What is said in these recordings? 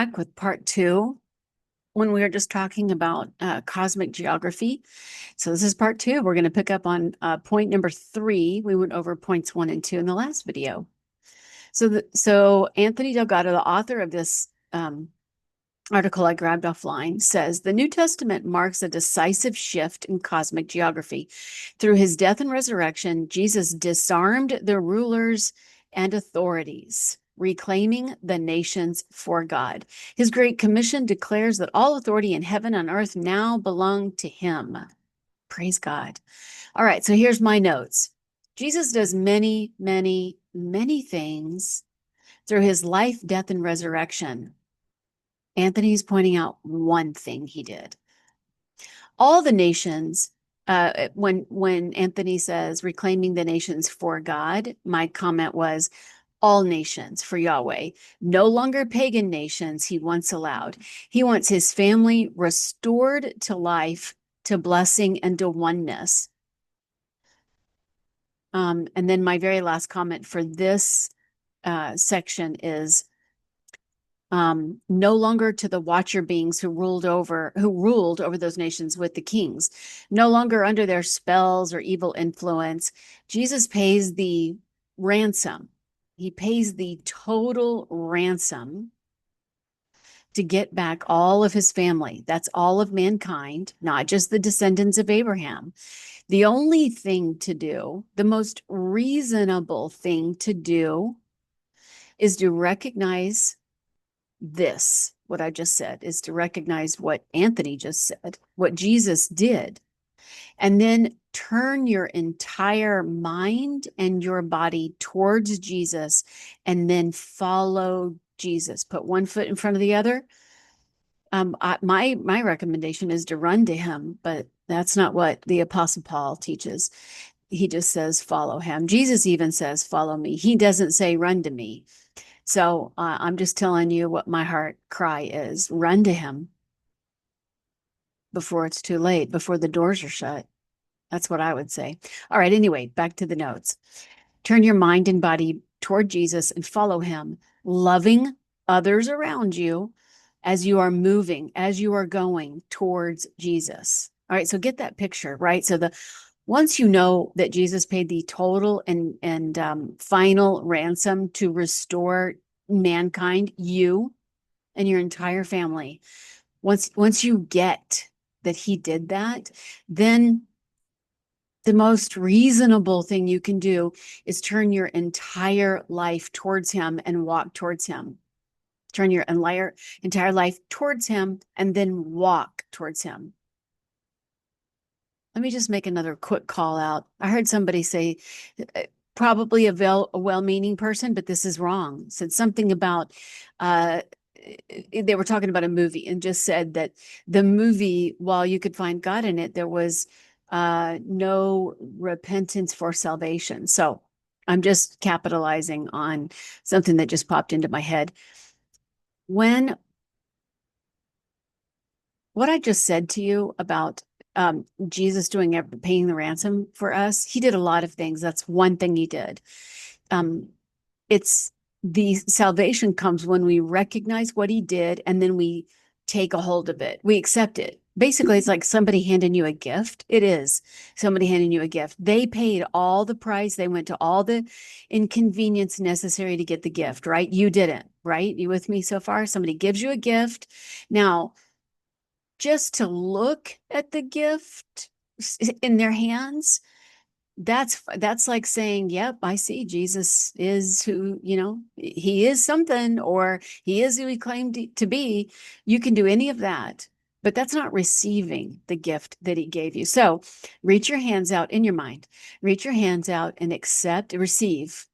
Back with part two when we were just talking about cosmic geography. So this is part two. We're going to pick up on point number 3. We went over points 1 and 2 in the last video. So Anthony Delgado, the author of this article I grabbed offline, says the New Testament marks a decisive shift in cosmic geography. Through his death and resurrection, Jesus disarmed the rulers and authorities, reclaiming the nations for God. His Great Commission declares that all authority in heaven and earth now belong to him. Praise God. All right, so here's my notes. Jesus does many, many, many things through his life, death, and resurrection. Anthony's pointing out one thing he did. All the nations, when Anthony says reclaiming the nations for God, my comment was all nations for Yahweh, no longer pagan nations he once allowed. He wants his family restored to life, to blessing, and to oneness. And then my very last comment for this section is no longer to the watcher beings who ruled over those nations with the kings, no longer under their spells or evil influence. Jesus pays the ransom. He pays the total ransom to get back all of his family. That's all of mankind, not just the descendants of Abraham. The only thing to do, the most reasonable thing to do, is to recognize this, what I just said, is to recognize what Anthony just said, what Jesus did, and then turn your entire mind and your body towards Jesus, and then follow Jesus. Put one foot in front of the other. My recommendation is to run to him, but that's not what the Apostle Paul teaches. He just says, follow him. Jesus even says, follow me. He doesn't say, run to me. So I'm just telling you what my heart cry is. Run to him before it's too late, before the doors are shut. That's what I would say. All right, anyway, back to the notes. Turn your mind and body toward Jesus and follow him, loving others around you as you are moving, as you are going towards Jesus. All right, so get that picture, right? So once you know that Jesus paid the total and final ransom to restore mankind, you and your entire family, once you get that he did that, then the most reasonable thing you can do is turn your entire life towards him and walk towards him. Turn your entire life towards him and then walk towards him. Let me just make another quick call out. I heard somebody say, probably a well-meaning person, but this is wrong. Said something about, they were talking about a movie and just said that the movie, while you could find God in it, there was no repentance for salvation. So I'm just capitalizing on something that just popped into my head. When what I just said to you about Jesus paying the ransom for us, he did a lot of things. That's one thing he did. It's the salvation comes when we recognize what he did and then we take a hold of it. We accept it. Basically, it's like somebody handing you a gift. It is somebody handing you a gift. They paid all the price. They went to all the inconvenience necessary to get the gift, right? You didn't, right? You with me so far? Somebody gives you a gift. Now, just to look at the gift in their hands, that's like saying, yep, I see Jesus is who, he is something, or he is who he claimed to be. You can do any of that, but that's not receiving the gift that he gave you. So reach your hands out in your mind, reach your hands out and receive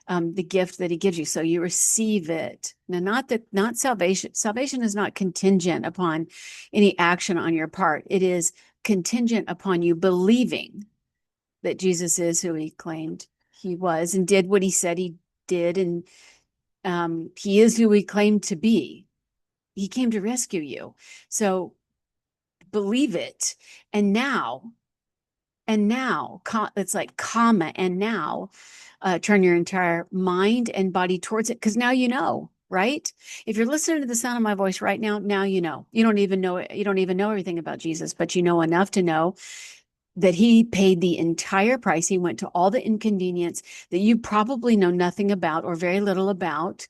the gift that he gives you. So you receive it. Now, not salvation. Salvation is not contingent upon any action on your part. It is contingent upon you believing that Jesus is who he claimed he was and did what he said he did. And he is who he claimed to be. He came to rescue you. So believe it. And now, it's like comma, and now turn your entire mind and body towards it, because now you know. right? If you're listening to the sound of my voice right now, now you know. You don't even know everything about Jesus, but you know enough to know that he paid the entire price. He went to all the inconvenience that you probably know nothing about or very little about.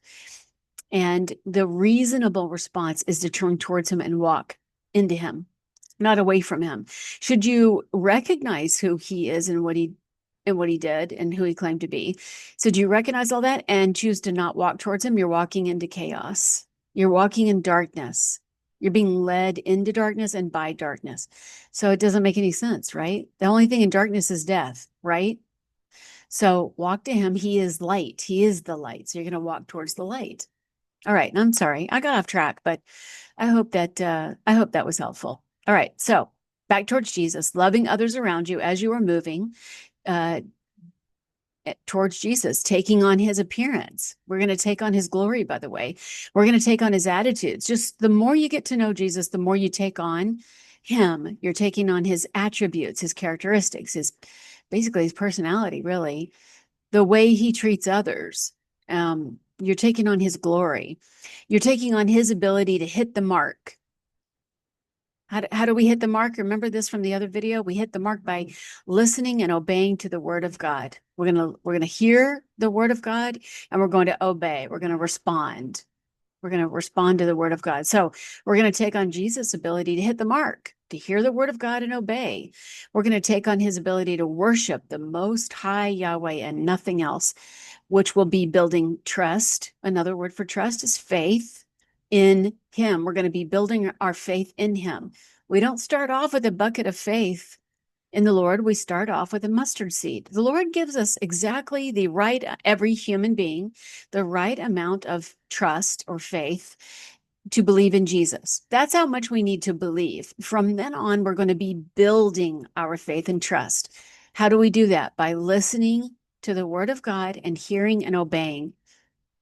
And the reasonable response is to turn towards him and walk into him, not away from him. Should you recognize who he is and what he did and who he claimed to be? So do you recognize all that and choose to not walk towards him? You're walking into chaos. You're walking in darkness. You're being led into darkness and by darkness. So it doesn't make any sense, right? The only thing in darkness is death, right? So walk to him. He is light. He is the light. So you're going to walk towards the light. All right. I'm sorry. I got off track, but I hope that was helpful. All right. So back towards Jesus, loving others around you as you are moving towards Jesus, taking on his appearance. We're going to take on his glory, by the way. We're going to take on his attitudes. Just the more you get to know Jesus, the more you take on him. You're taking on his attributes, his characteristics, basically his personality, really, the way he treats others. You're taking on his glory. You're taking on his ability to hit the mark. How do we hit the mark? Remember this from the other video? We hit the mark by listening and obeying to the word of God. We're gonna hear the word of God and we're going to obey. We're going to respond. We're going to respond to the word of God. So we're going to take on Jesus' ability to hit the mark, to hear the word of God and obey. We're going to take on his ability to worship the Most High Yahweh and nothing else, which will be building trust. Another word for trust is faith in him. We're going to be building our faith in him. We don't start off with a bucket of faith in the Lord. We start off with a mustard seed. The Lord gives us exactly the right, every human being, the right amount of trust or faith to believe in Jesus. That's how much we need to believe. From then on, we're going to be building our faith and trust. How do we do that? By listening to the word of God and hearing and obeying.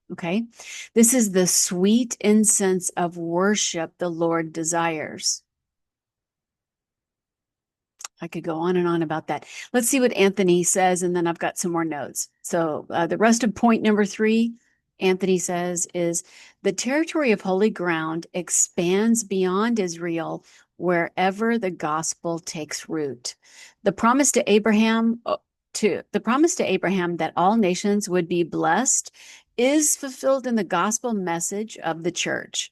Okay. This is the sweet incense of worship the Lord desires. I could go on and on about that. Let's see what Anthony says, and then I've got some more notes. So the rest of point number 3, Anthony says, is the territory of holy ground expands beyond Israel wherever the gospel takes root. The promise to Abraham that all nations would be blessed is fulfilled in the gospel message of the church,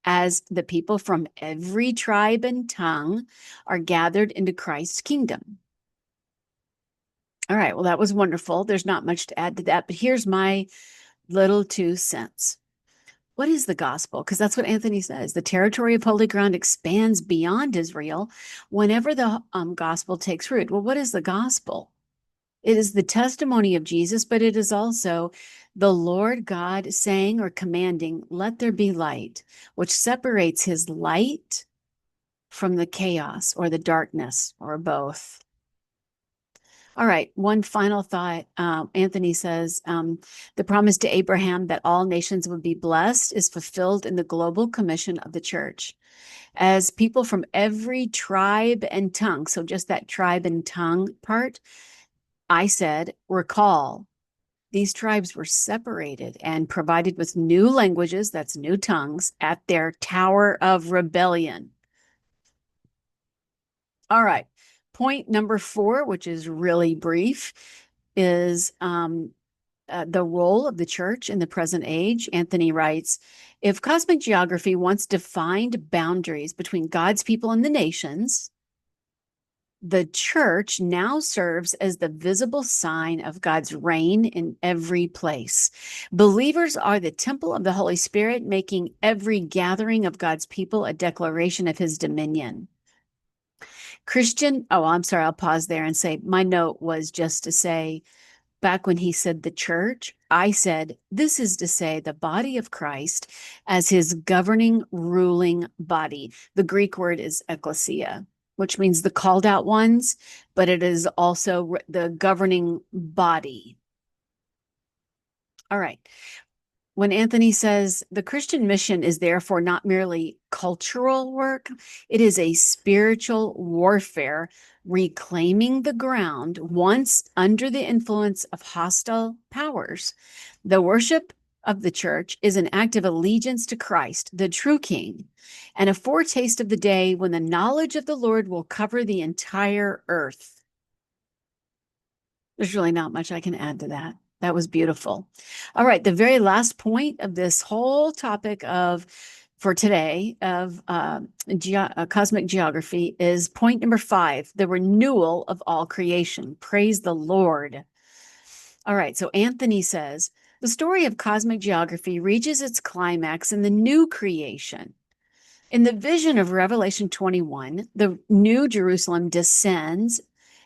as the people from every tribe and tongue are gathered into Christ's kingdom. All right, well, that was wonderful. There's not much to add to that, but here's my little 2 cents. What is the gospel? Because that's what Anthony says. The territory of holy ground expands beyond Israel whenever the gospel takes root. Well, what is the gospel? It is the testimony of Jesus, but it is also the Lord God saying or commanding, let there be light, which separates his light from the chaos or the darkness or both. All right, one final thought. Anthony says, the promise to Abraham that all nations would be blessed is fulfilled in the global commission of the church. As people from every tribe and tongue, so just that tribe and tongue part, I said, recall, these tribes were separated and provided with new languages, that's new tongues, at their tower of rebellion. All right. Point number 4, which is really brief, is the role of the church in the present age. Anthony writes, if cosmic geography once defined boundaries between God's people and the nations, the church now serves as the visible sign of God's reign in every place. Believers are the temple of the Holy Spirit, making every gathering of God's people a declaration of his dominion. I'm sorry, I'll pause there and say my note was just to say, back when he said the church, I said, this is to say the body of Christ as his governing, ruling body. The Greek word is ekklesia, which means the called out ones, but it is also the governing body. All right. When Anthony says the Christian mission is therefore not merely cultural work, it is a spiritual warfare, reclaiming the ground once under the influence of hostile powers. The worship of the church is an act of allegiance to Christ, the true King, and a foretaste of the day when the knowledge of the Lord will cover the entire earth. There's really not much I can add to that. That was beautiful. All right, the very last point of this whole topic for today of cosmic geography is point number 5, the renewal of all creation. Praise the Lord. All right, so Anthony says, the story of cosmic geography reaches its climax in the new creation. In the vision of Revelation 21, the new Jerusalem descends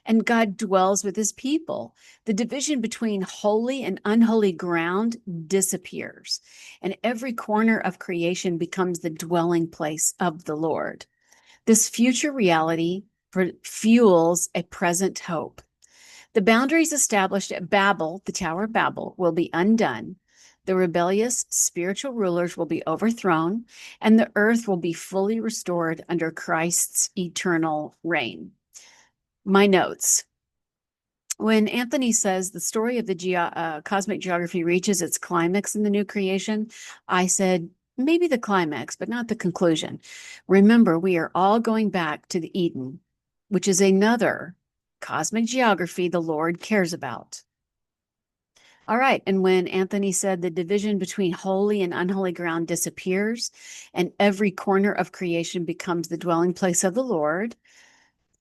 and God dwells with his people. The division between holy and unholy ground disappears, and every corner of creation becomes the dwelling place of the Lord. This future reality fuels a present hope. The boundaries established at Babel, the Tower of Babel, will be undone. The rebellious spiritual rulers will be overthrown, and the earth will be fully restored under Christ's eternal reign. My notes. When Anthony says the story of the cosmic geography reaches its climax in the new creation, I said, maybe the climax, but not the conclusion. Remember, we are all going back to the Eden, which is another cosmic geography the Lord cares about. All right. And when Anthony said the division between holy and unholy ground disappears and every corner of creation becomes the dwelling place of the Lord,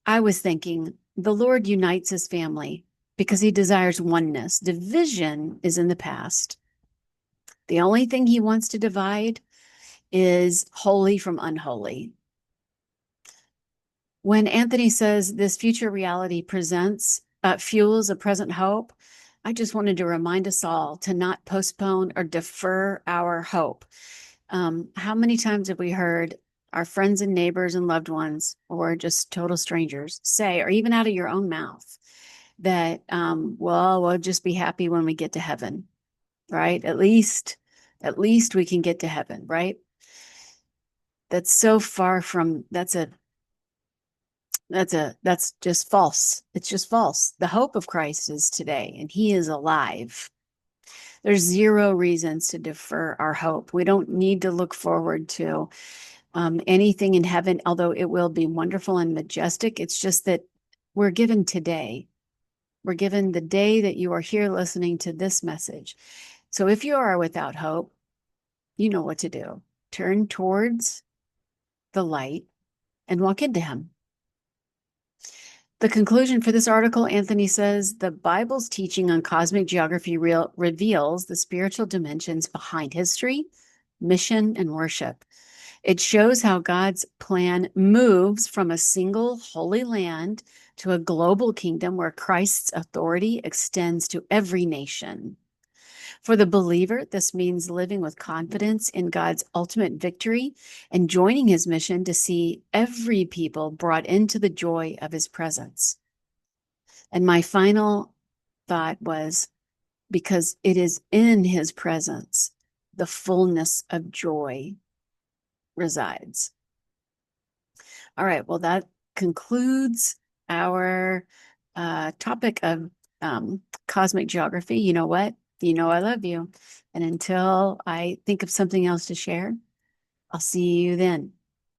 I was thinking the Lord unites his family because he desires oneness. Division is in the past. The only thing he wants to divide is holy from unholy. When Anthony says this future reality fuels a present hope, I just wanted to remind us all to not postpone or defer our hope. How many times have we heard our friends and neighbors and loved ones, or just total strangers, say, or even out of your own mouth, that, well, we'll just be happy when we get to heaven, right? At least we can get to heaven, right? That's so far from, that's just false. It's just false. The hope of Christ is today, and he is alive. There's zero reasons to defer our hope. We don't need to look forward to anything in heaven, although it will be wonderful and majestic. It's just that we're given today. We're given the day that you are here listening to this message. So if you are without hope, you know what to do. Turn towards the light and walk into him. The conclusion for this article, Anthony says, the Bible's teaching on cosmic geography reveals the spiritual dimensions behind history, mission, and worship. It shows how God's plan moves from a single holy land to a global kingdom where Christ's authority extends to every nation. For the believer, this means living with confidence in God's ultimate victory and joining his mission to see every people brought into the joy of his presence. And my final thought was, because it is in his presence, the fullness of joy resides. All right, well, that concludes our topic of cosmic geography. You know what? You know I love you. And until I think of something else to share, I'll see you then.